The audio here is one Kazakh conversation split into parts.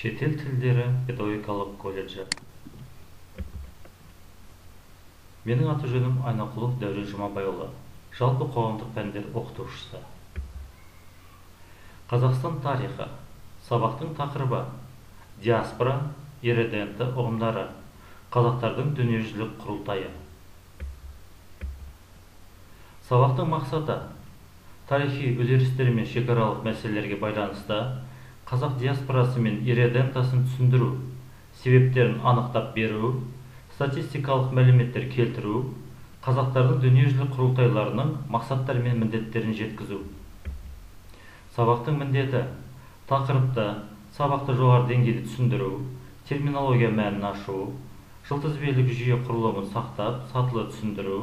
Шетел тілдері педагогикалық колледжі. Менің аты жөнім Айнақұлов Дәурен Жұмабайұлы, жалпы қоғамдық пәндер оқытушысы. Қазақстан тарихы. Сабақтың тақырыбы: диаспора, ирреденті ұғымдары, қазақтардың дүниежүзілік құрылтайы. Сабақтың мақсаты: тарихи үдерістер мен шекаралық мәселелерге байланысты қазақ диаспорасы мен ирредентасын түсіндіру, себептерін анықтап беру, статистикалық мәліметтер келтіру, қазақтардың дүниежүзілік құрылтайларының мақсаттары мен міндеттерін жеткізу. Сабақтың міндеті: тақырыпты, сабақты жоғары деңгейде түсіндіру, терминология мәнін ашу, жылтызбелік жүйе құрылымын сақтап, сатылы түсіндіру,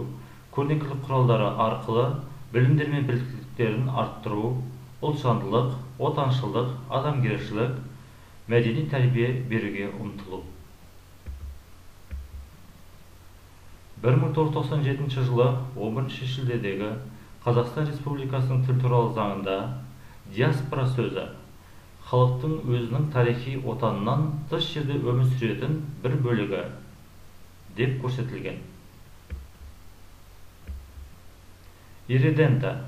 көрнекілік құралдары арқылы білімдер мен біліктіліктерін арттыру, ұлтжандылық, отаншылдық, адамгершілік, мәдени тәрбие беруге ұмтылу. 1997 жылы 11 шілдедегі Қазақстан Республикасының тіл туралы заңында диаспора сөзі халықтың өзінің тарихи отанынан тыс жерде өмір сүретін бір бөлігі деп көрсетілген. Ирредента.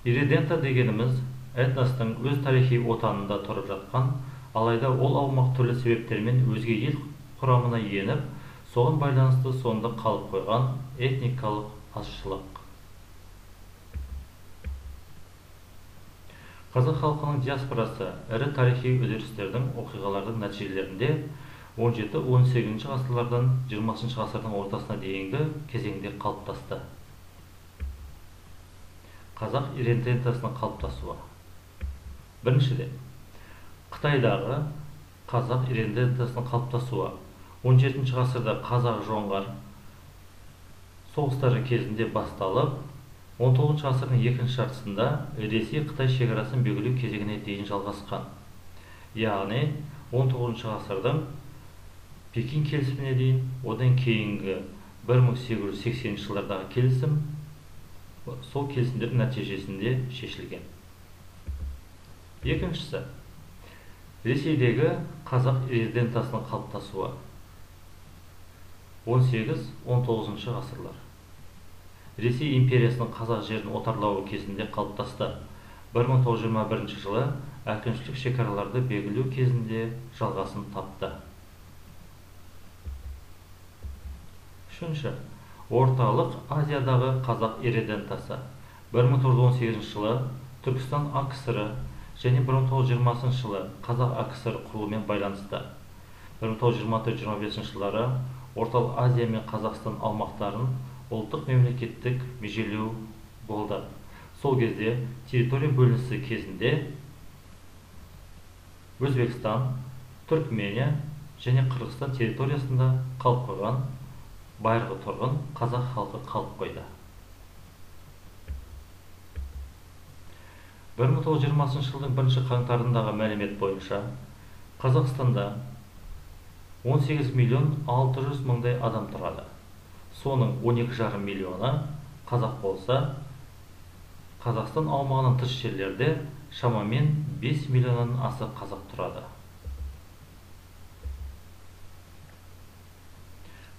Ирредента дегеніміз этностың өз тарихи отанында тұрып жатқан, алайда ол аумақ түрлі себептермен өзге ел құрамына еніп, соған байланысты сонда қалып қойған этникалық азшылық. Қазақ халқының диаспорасы ірі тарихи үдерістердің оқиғалардың нәтижелерінде 17-18 ғасырлардан 20 ғасырдың ортасына дейінгі кезеңде қалыптасты. Қазақ ирредентасының қалыптасуы. Біріншіден, Қытайдағы қазақ ирредентасының қалыптасуы 17 ғасырда қазақ-жоңғар соғыстары кезінде басталып, 19 ғасырдың екінші жартысында Ресей-Қытай шекарасын белгілеу кезеңіне дейін жалғасқан. Яғни 19 ғасырдың Пекин келісіміне дейін, одан кейінгі 1880 жылдардағы келісім сол келісімдердің нәтижесінде шешілген. Екіншісі, Ресейдегі қазақ ирредентасының қалыптасуы 18-19 ғасырлар. Ресей империясының қазақ жерін отарлауы кезінде қалыптасты. 1921 жылы әкімшілік шекараларды белгілеу кезінде жалғасын тапты. Үшінші, Орталық Азиядағы қазақ ирредентасы 1918 жылы Түркістан АКСР және 1920 жылы Қазақ АКСР құрылуымен байланысты. 1924-25 жылдары Орталық Азия мен Қазақстан аумақтарын ұлттық мемлекеттік межелеу болды. Сол кезде территория бөлінісі кезінде Өзбекстан, Түркмения және Қырғызстан территориясында қалып қойған байырғы тұрғын қазақ халқы қалып қойды. 1920 жылдың 1 қаңтарындағы мәлімет бойынша Қазақстанда 18 миллион 600 мыңдай адам тұрады. Соның 12,5 миллионы қазақ болса, Қазақстан аумағынан тыс жерлерде шамамен 5 миллионнан аса қазақ тұрады.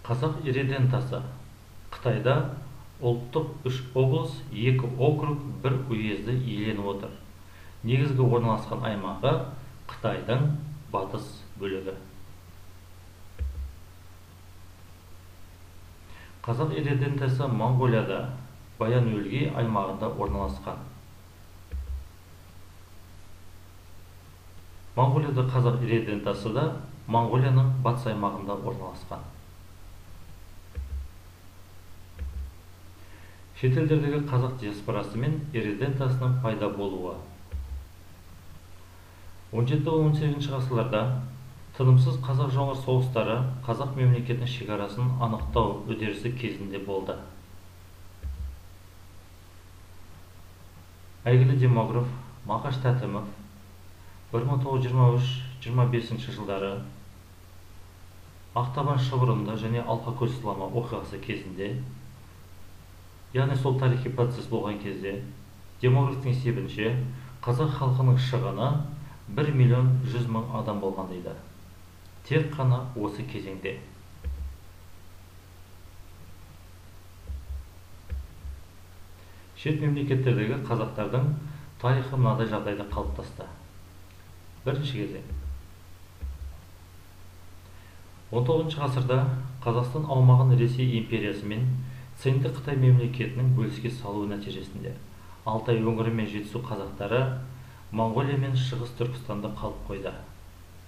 Қазақ ирредентасы. Қытайда ұлттық 3 облыс, 2 округ, 1 уезді иеленіп отыр. Негізгі орналасқан аймағы Қытайдың батыс бөлігі. Қазақ ирредентасы Монғолияда Баян-Өлгей аймағында орналасқан. Монғолияда қазақ ирредентасы да Монғолияның батыс аймағында орналасқан. Шетелдердегі қазақ диаспорасы мен ирредентасының пайда болуы. 17-18 ғасырларда тынымсыз қазақ-жоңғар соғыстары қазақ мемлекетінің шекарасын анықтау үдерісі кезінде болды. Әйгілі демограф Мақаш Тәтімов 1923-25 жылдары Ақтабан шұбырынды және Алқакөл сылама оқиғасы кезінде, яғни сол тарихи процесс болған кезде, демографтың есебінше қазақ халқының шығыны 1 миллион 100 мың адам болған дейді. Тек қана осы кезеңде. Шет мемлекеттердегі қазақтардың тарихы мынадай жағдайда қалыптасты. Бірінші кезең. 19 ғасырда Қазақстан аумағын Ресей империясы мен Цинді Қытай мемлекетінің бөліске салуы нәтижесінде Алтай өңірі мен Жетісу қазақтары Монғолия мен Шығыс Түркістанда қалып қойды.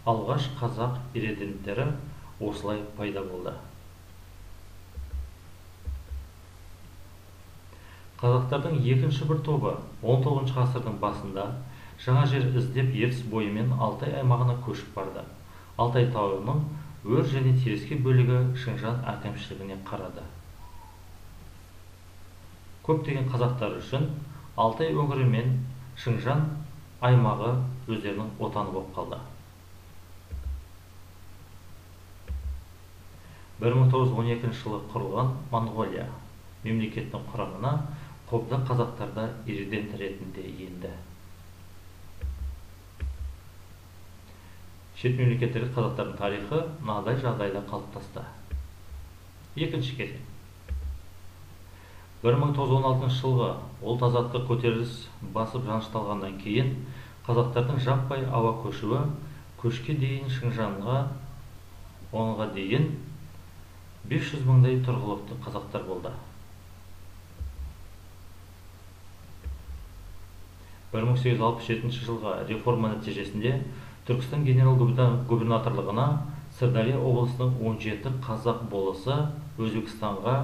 Алғаш қазақ ирреденттері осылай пайда болды. Қазақтардың екінші бір тобы 19 ғасырдың басында жаңа жер іздеп ертіс бойымен Алтай аймағына көшіп барды. Алтай тауының өр және теріскей бөлігі Шыңжаң әкімшілігіне қарады. Көптеген қазақтар үшін Алтай өңірі мен Шыңжаң аймағы өздерінің отаны болып қалды. 1912 жылы құрылған Монғолия мемлекетінің құрамына қобда қазақтарда ирредент ретінде енді. Шет мемлекеттегі қазақтардың тарихы мынадай жағдайда қалыптасты. Екінші кезең. 1916 жылғы ұлт-азаттық көтеріліс басып жанышталғаннан кейін қазақтардың жаппай ауа көшуі көшке дейін Шыңжаңға, онға дейін 500 мыңдай тұрғылықты қазақтар болды. 1867 жылғы реформа нәтижесінде Түркістан генерал-губернаторлығына Сырдария облысының 17 қазақ болысы Өзбекстанға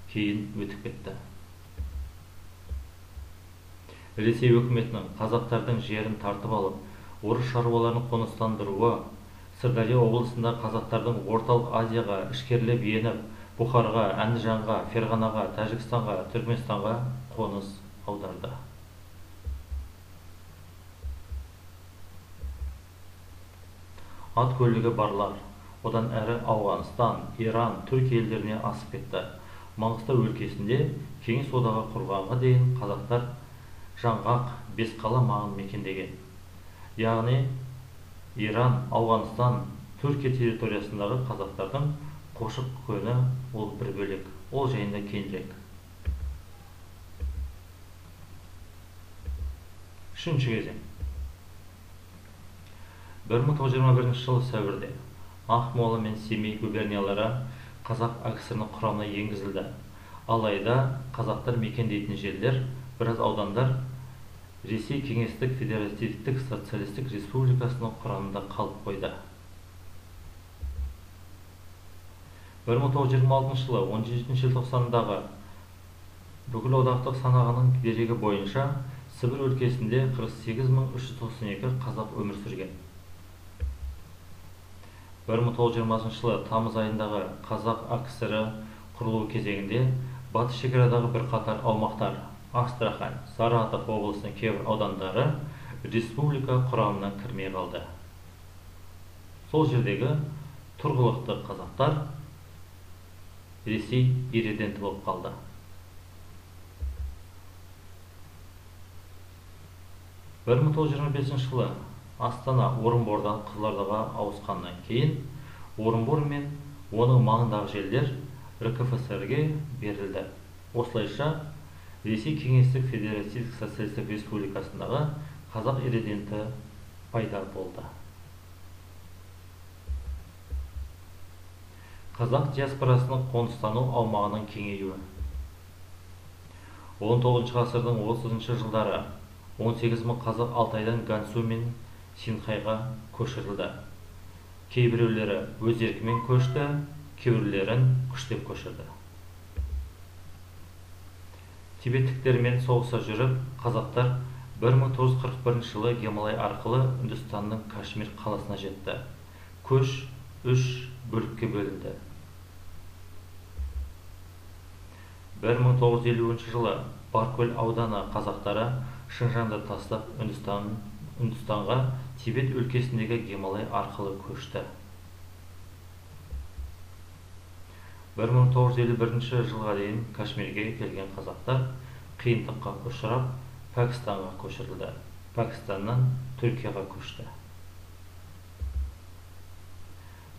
кейін өтіп кетті. Ресей өкіметінің қазақтардың жерін тартып алып, орыс шаруаларын қоныстандыруы, Сырдария облысында қазақтардың орталық Азияға ішкерлеп еніп, Бұхарға, Әндіжанға, Ферғанаға, Тәжікстанға, Түркменстанға қоныс аударды. Ат көлігі барлар, одан әрі Ауғанстан, Иран, Түркия елдеріне асып кетті. Маңғыстау өлкесінде Кеңес одағы құрғанға дейін қазақтар Жаңғақ, Бесқала маңын мекендеген. Яғни Иран, Ауғанстан, Түркия территориясындағы қазақтардың қошық көні ол бір бөлек, ол жайында кейінірек. Үшінші кезең. 1921 жылы сәуірде Ақмола мен Семей губерниялары қазақ АКСР-ның құрамына енгізілді. Алайда қазақтар мекендейтін жерлер, біраз аудандар Ресей Кеңестік Федеративтік Социалистік Республикасының құрамында қалып қойды. 1926 жылы 17 желтоқсандағы бүкіл одақтық санағының дерегі бойынша Сібір өлкесінде 48.392 қазақ өмір сүрген. 1920 жылы тамыз айындағы қазақ АКСР құрылу кезеңінде батыс шекарадағы бір қатар аумақтар Астрахань, Саратов облысының кейбір аудандары республика құрамына кірмей қалды. Сол жердегі тұрғылықты қазақтар Ресей ирреденті болып қалды. 1925 жылы Астана Орынбордан Қызылордаға ауысқаннан кейін Орынбор мен оның маңындағы жерлер РКФСР-ге берілді. Осылайша Ресей Кеңестік Федеративтік Социалистік Республикасындағы қазақ ирреденті пайда болды. Қазақ диаспорасының қоныстану аумағының кеңеюі. 19 ғасырдың 30 жылдары 18 мың қазақ Алтайдан Гансу мен Синхайға көшірілді. Кейбіреулері өз еркімен көшті, кейбіреулерін күштеп көшірді. Тибеттіктермен соғыса жүріп, қазақтар 1941 жылы Гималай арқылы Үндістанның Кашмир қаласына жетті. Көш 3 бөлікке бөлінді. 1950 жылы Баркөл ауданы қазақтары Шыңжаңды тастап Үндістанға Тибет өлкесіндегі Гималай арқылы көшті. 1951 жылға дейін Кашмирге келген қазақтар қиындыққа ұшырап Пәкістанға көшірілді. Пәкістаннан Түркияға көшті.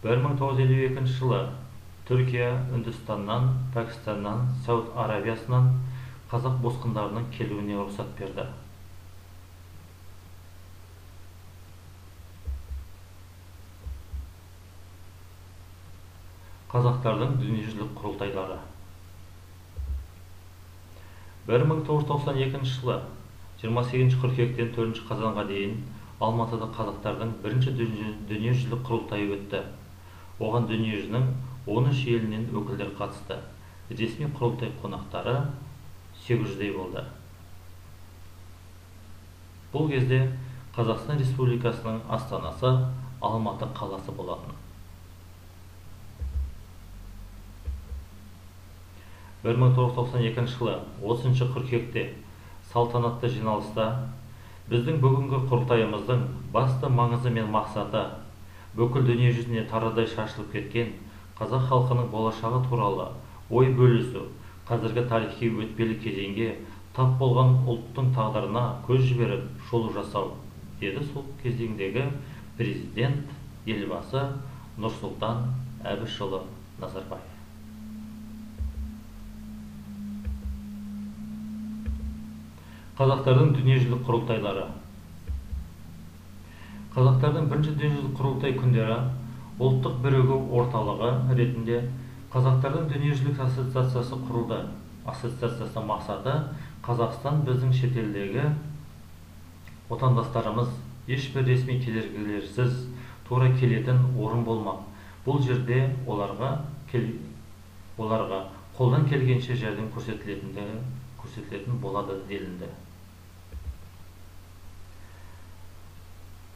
1952 жылы Түркия Үндістаннан, Пәкістаннан, Сауд Арабиясынан қазақ босқындарының келуіне рұқсат берді. Қазақтардың дүниежүзілік құрылтайлары. 1992 жылы 28 қыркүйектен 4 қазанға дейін Алматыда қазақтардың бірінші дүниежүзілік құрылтайы өтті. Оған дүниежүзінің 13 елінен өкілдер қатысты. Ресми құрылтай қонақтары 800-дей болды. Бұл кезде Қазақстан Республикасының астанасы Алматы қаласы болатын. 1992 жылы 30 қыркүйекте салтанатты жиналыста біздің бүгінгі құрылтайымыздың басты маңызы мен мақсаты бүкіл дүние жүзіне тарадай шашылып кеткен қазақ халқының болашағы туралы ой бөлісу, қазіргі тарихи өтпелі кезеңге тап болған ұлттың тағдырына көз жіберіп шолу жасау, деді сол кезеңдегі президент елбасы Нұрсұлтан Әбішұлы Назарбаев. Қазақтардың дүниежүзілік құрылтайлары. Қазақтардың бірінші дүниежүзілік құрылтай күндері ұлттық бірігу орталығы ретінде Қазақтардың дүниежүзілік ассоциациясы құрылды. Ассоциациясының мақсаты Қазақстан біздің шетелдегі отандастарымыз ешбір ресми кедергілерсіз тура келетін орын болмақ. Бұл жерде оларға қолдан келгенше жәрдем көрсетілетін болады делінді.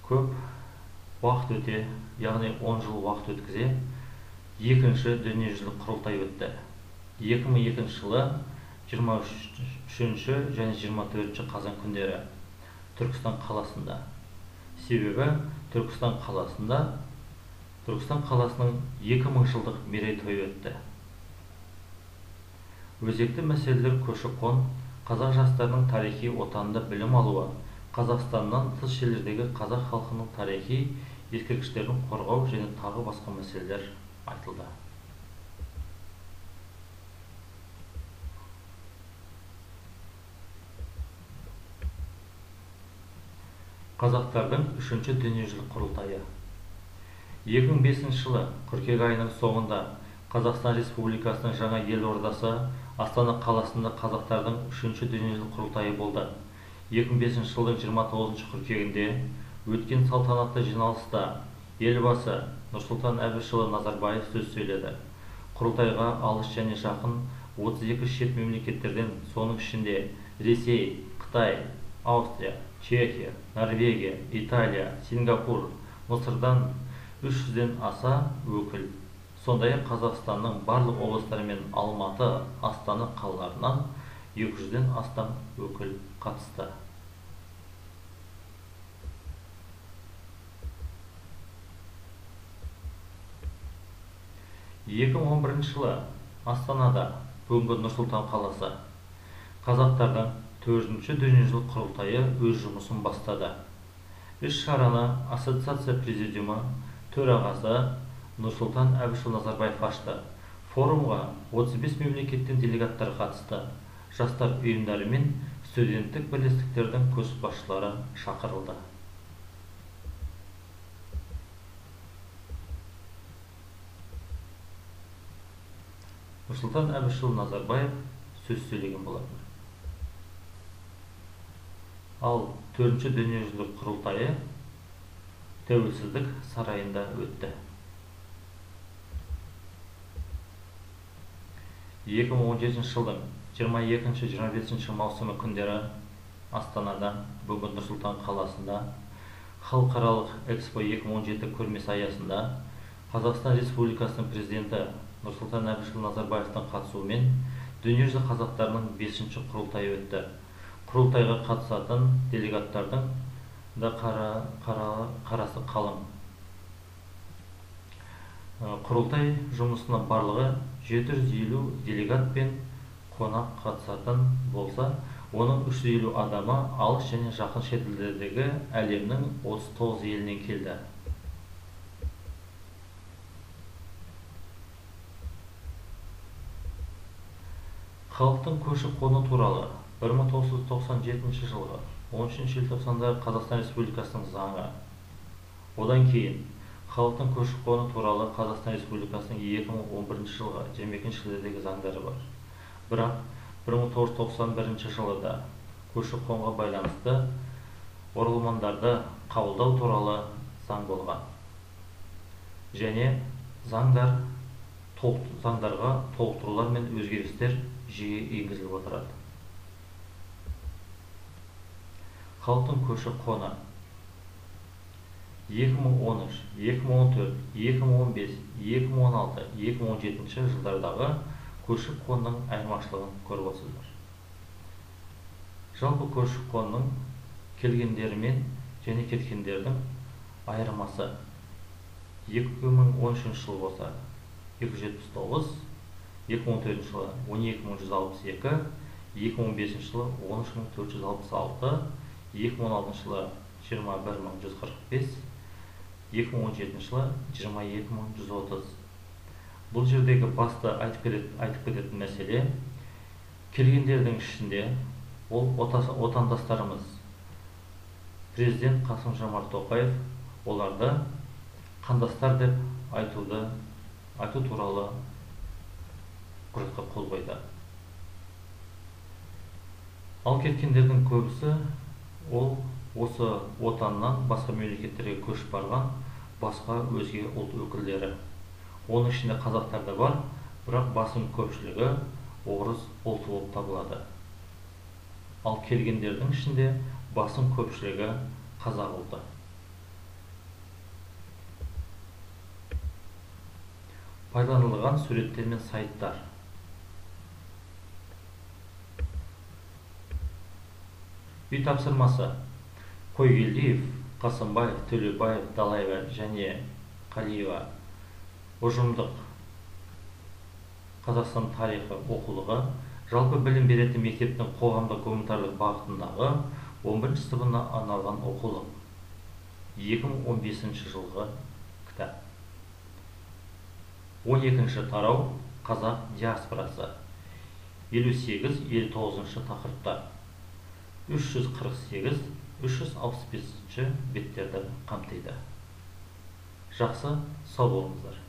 Көп уақыт өте, яғни 10 жыл уақыт өткізе, екінші дүниежүзілік құрылтай өтті. 2002 жылы 23 және 24 қазан күндері Түркістан қаласында. Себебі Түркістан қаласының 2000 жылдық мерейтойы өтті. Өзекті мәселелер көші-қон, қазақ жастарының тарихи отанында білім алуы, Қазақстаннан тыс жерлердегі қазақ халқының тарихи ескерткіштерін қорғау және тағы басқа мәселелер айтылды. Қазақтардың үшінші дүниежүзілік құрылтайы. 2005 жылы қыркүйек айының соңында Қазақстан Республикасының жаңа елордасы Астана қаласында қазақтардың үшінші дүниежүзілік құрылтайы болды. 2005 жылдың 29 қыркүйегінде өткен салтанатты жиналыста елбасы Нұрсұлтан Әбішұлы Назарбаев сөз сөйледі. Құрылтайға алыс және жақын 32 шет мемлекеттерден, соның ішінде Ресей, Қытай, Австрия, Чехия, Норвегия, Италия, Сингапур, Мысырдан 300-ден аса өкіл. Сондай-ақ Қазақстанның барлық облыстары мен Алматы, Астана қалаларынан 200-ден астам өкіл қатысты. жылы Астанада, бүгінгі Нұр-Сұлтан қаласы, қазақтардың 4-ші дүниежүзілік құрылтайы өз жұмысын бастады. Іс-шараны ассоциация президиумы төрағасы Нұрсұлтан Әбішұлы Назарбаев ашты. Форумға 35 мемлекеттен делегаттар қатысты. Жастар ұйымдары мен студенттік бірлестіктердің көшбасшылары шақырылды. Нұрсұлтан Әбішұлы Назарбаев сөз сөйлеген болатын. Ал 4-ші дүниежүзілік құрылтайы Тәуелсіздік сарайында өтті. 2017 жылдың 22-25 маусымы күндері Астанада, бүгін Нұр-Сұлтан қаласында халықаралық Экспо 2017 көрмесі аясында Қазақстан Республикасының президенті Нұрсұлтан Әбішұлы Назарбаевтың қатысуымен дүниежүзі қазақтарының 5-ші құрылтайы өтті. Құрылтайға қатысатын делегаттардың да қарасы қалың. Құрылтай жұмысына барлығы 750 делегат пен қонақ қатысатын болса, Оның 350 адамы алыс және жақын шетелдердегі әлемнің 39 елінен келді. Халықтың көші-қоны туралы 1997 жылғы 13 желтоқсанда Қазақстан Республикасының заңы. Одан кейін халықтың көші-қоны туралы Қазақстан Республикасының 2011 жылғы 22 шілдедегі заңдары бар. Бірақ 1991 жылы да көші-қонға байланысты оралмандарды қабылдау туралы заң болған. Және заңдарға толықтырулар мен өзгерістер жиі енгізіліп отырады. Халықтың көші-қоны 2013, 2014, 2015, 2016, 2017 жылдардағы көші-қонның айырмашылығын көріп отырсыздар. Жалпы көші-қонның келгендері мен және кеткендердің айырмасы 2013 жылы болса 279, 2014 жылы 12162, 2015 жылы 13466, 2016 жылы 21145, 2017 жылы 22130. Бұл жердегі басты айтып кететін мәселе, келгендердің ішінде ол отандастарымыз. Президент Қасым-Жомарт Тоқаев оларды қандастар деп айту туралы құжатқа қол қойды. Ал кеткендердің көбісі ол осы отаннан басқа мемлекеттерге көшіп барған басқа өзге ұлт өкілдері. Оның ішінде қазақтар да бар, бірақ басым көпшілігі орыс ұлты болып табылады. Ал келгендердің ішінде басым көпшілігі қазақ ұлты. Пайдаланылған суреттер мен сайттар. Үй тапсырмасы. Қойгелдиев, Қасымбаев, Төлебаев, Далаева және Қалиева ұжымдық Қазақстан тарихы оқулығы жалпы білім беретін мектептің қоғамдық гуманитарлық бағытындағы 11 сыныбына арналған оқулық. 2015 жылғы кітап. 12 тарау қазақ диаспорасы. 58-59 тақырыптар. 348-365 беттерді қамтиды. Жақсы, сау болыңыздар.